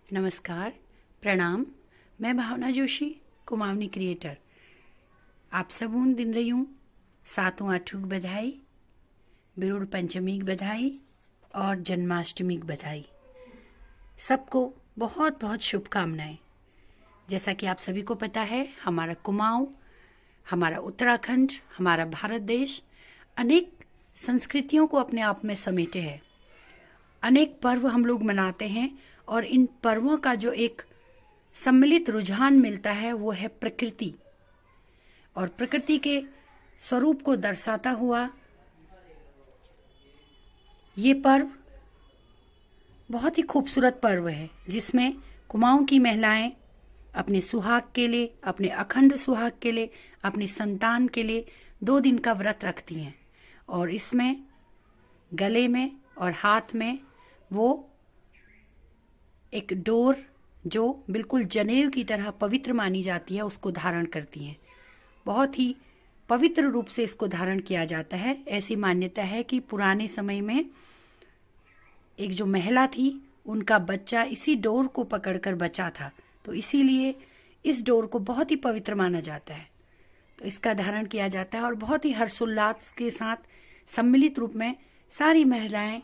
नमस्कार, प्रणाम। मैं भावना जोशी, कुमाऊनी क्रिएटर। आप सबून दिन रही सातों आठुक बधाई, बिरुड़ पंचमी की बधाई और जन्माष्टमी की बधाई। सबको बहुत बहुत शुभकामनाएं। जैसा कि आप सभी को पता है, हमारा कुमाऊं, हमारा उत्तराखंड, हमारा भारत देश अनेक संस्कृतियों को अपने आप में समेटे है। अनेक पर्व हम लोग मनाते हैं और इन पर्वों का जो एक सम्मिलित रुझान मिलता है वो है प्रकृति, और प्रकृति के स्वरूप को दर्शाता हुआ ये पर्व बहुत ही खूबसूरत पर्व है, जिसमें कुमाऊं की महिलाएं अपने सुहाग के लिए, अपने अखंड सुहाग के लिए, अपनी संतान के लिए 2 दिन का व्रत रखती हैं। और इसमें गले में और हाथ में वो एक डोर जो बिल्कुल जनेऊ की तरह पवित्र मानी जाती है उसको धारण करती हैं। बहुत ही पवित्र रूप से इसको धारण किया जाता है। ऐसी मान्यता है कि पुराने समय में एक जो महिला थी, उनका बच्चा इसी डोर को पकड़कर बचा था, तो इसीलिए इस डोर को बहुत ही पवित्र माना जाता है। तो इसका धारण किया जाता है और बहुत ही हर्षोल्लास के साथ सम्मिलित रूप में सारी महिलाएं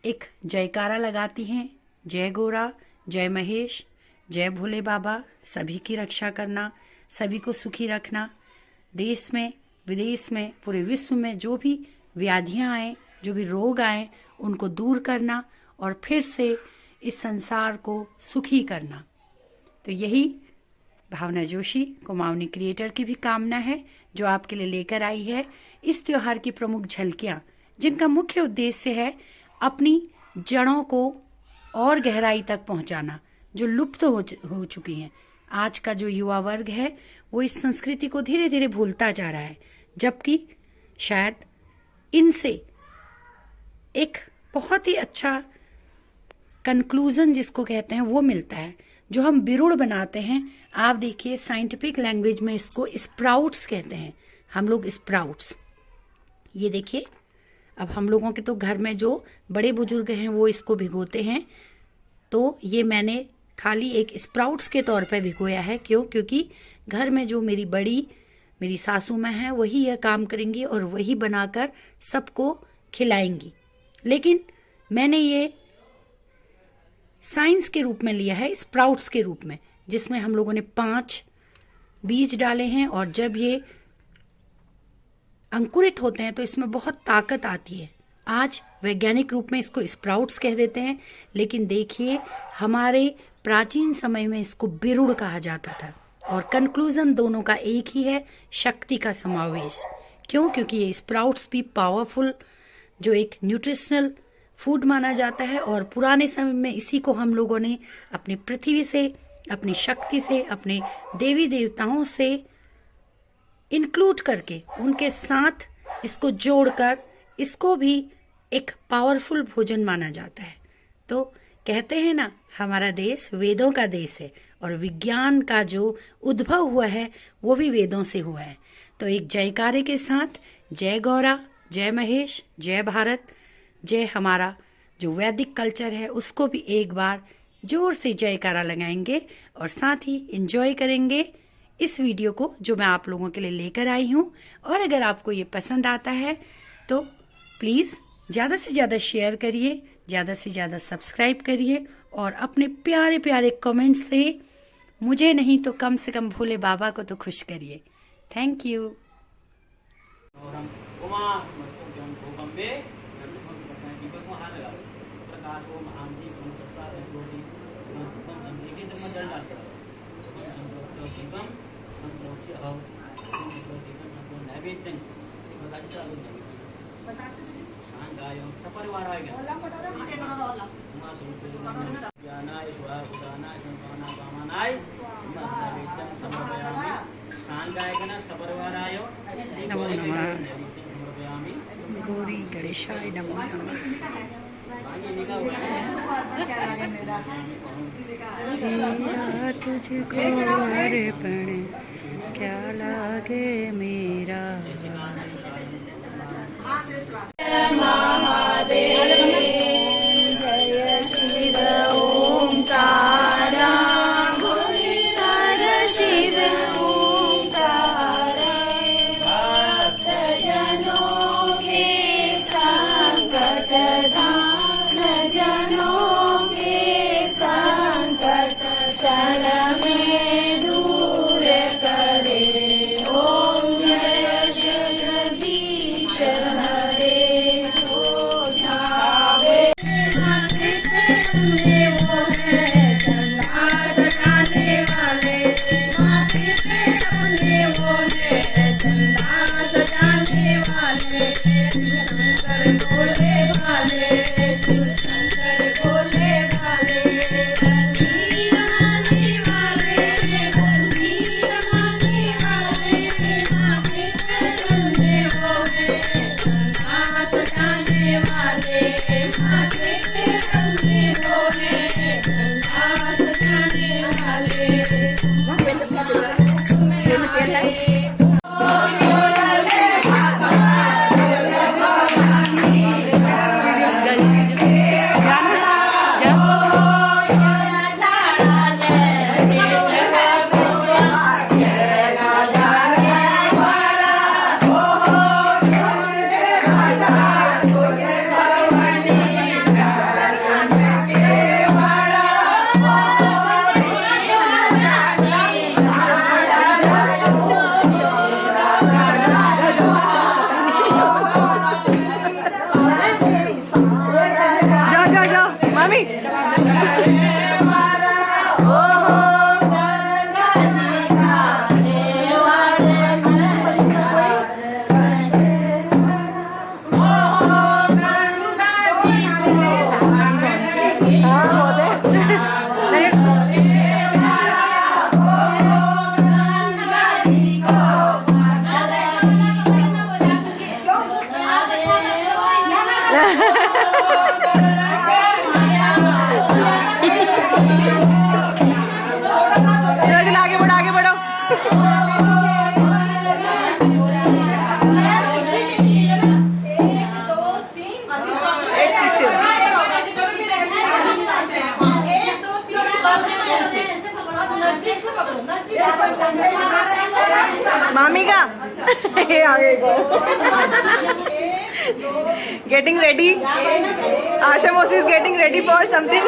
एक जयकारा लगाती हैं। जय गोरा, जय महेश, जय भोले बाबा, सभी की रक्षा करना, सभी को सुखी रखना। देश में, विदेश में, पूरे विश्व में जो भी व्याधियां आए, जो भी रोग आए, उनको दूर करना और फिर से इस संसार को सुखी करना। तो यही भावना जोशी, कुमाऊनी क्रिएटर की भी कामना है, जो आपके लिए लेकर आई है इस त्योहार की प्रमुख झलकियां, जिनका मुख्य उद्देश्य है अपनी जड़ों को और गहराई तक पहुंचाना, जो लुप्त हो चुकी हैं। आज का जो युवा वर्ग है वो इस संस्कृति को धीरे धीरे भूलता जा रहा है, जबकि शायद इनसे एक बहुत ही अच्छा कंक्लूजन जिसको कहते हैं वो मिलता है। जो हम बिरुड़ बनाते हैं, आप देखिए साइंटिफिक लैंग्वेज में इसको स्प्राउट्स कहते हैं, हम लोग स्प्राउट्स। ये देखिए, अब हम लोगों के तो घर में जो बड़े बुजुर्ग हैं वो इसको भिगोते हैं, तो ये मैंने खाली एक स्प्राउट्स के तौर पे भिगोया है। क्यों? क्योंकि घर में जो मेरी सासू माँ हैं वही यह काम करेंगी और वही बनाकर सबको खिलाएंगी। लेकिन मैंने ये साइंस के रूप में लिया है, स्प्राउट्स के रूप में, जिसमें हम लोगों ने 5 बीज डाले हैं और जब ये अंकुरित होते हैं तो इसमें बहुत ताकत आती है। आज वैज्ञानिक रूप में इसको स्प्राउट्स कह देते हैं, लेकिन देखिए हमारे प्राचीन समय में इसको बिरुड़ कहा जाता था। और कंक्लूजन दोनों का एक ही है, शक्ति का समावेश। क्यों? क्योंकि ये स्प्राउट्स भी पावरफुल जो एक न्यूट्रिशनल फूड माना जाता है, और पुराने समय में इसी को हम लोगों ने अपनी पृथ्वी से, अपनी शक्ति से, अपने देवी देवताओं से इंक्लूड करके उनके साथ इसको जोड़कर इसको भी एक पावरफुल भोजन माना जाता है। तो कहते हैं ना, हमारा देश वेदों का देश है और विज्ञान का जो उद्भव हुआ है वो भी वेदों से हुआ है। तो एक जयकारे के साथ जय गौरा, जय महेश, जय भारत, जय हमारा जो वैदिक कल्चर है उसको भी एक बार जोर से जयकारा लगाएंगे और साथ ही एंजॉय करेंगे इस वीडियो को जो मैं आप लोगों के लिए लेकर आई हूँ। और अगर आपको ये पसंद आता है तो प्लीज़ ज़्यादा से ज़्यादा शेयर करिए, ज़्यादा से ज़्यादा सब्सक्राइब करिए और अपने प्यारे प्यारे कमेंट्स से मुझे नहीं तो कम से कम भोले बाबा को तो खुश करिए। Thank you. नमो नमः। गौरी गणेशाय नमो नमः। तेरा तुझको अर्पण क्या लागे मेरा। महादेव जय शिव ओंकार। मामी का ये आगे getting ready. Asha Mosi is getting ready for something.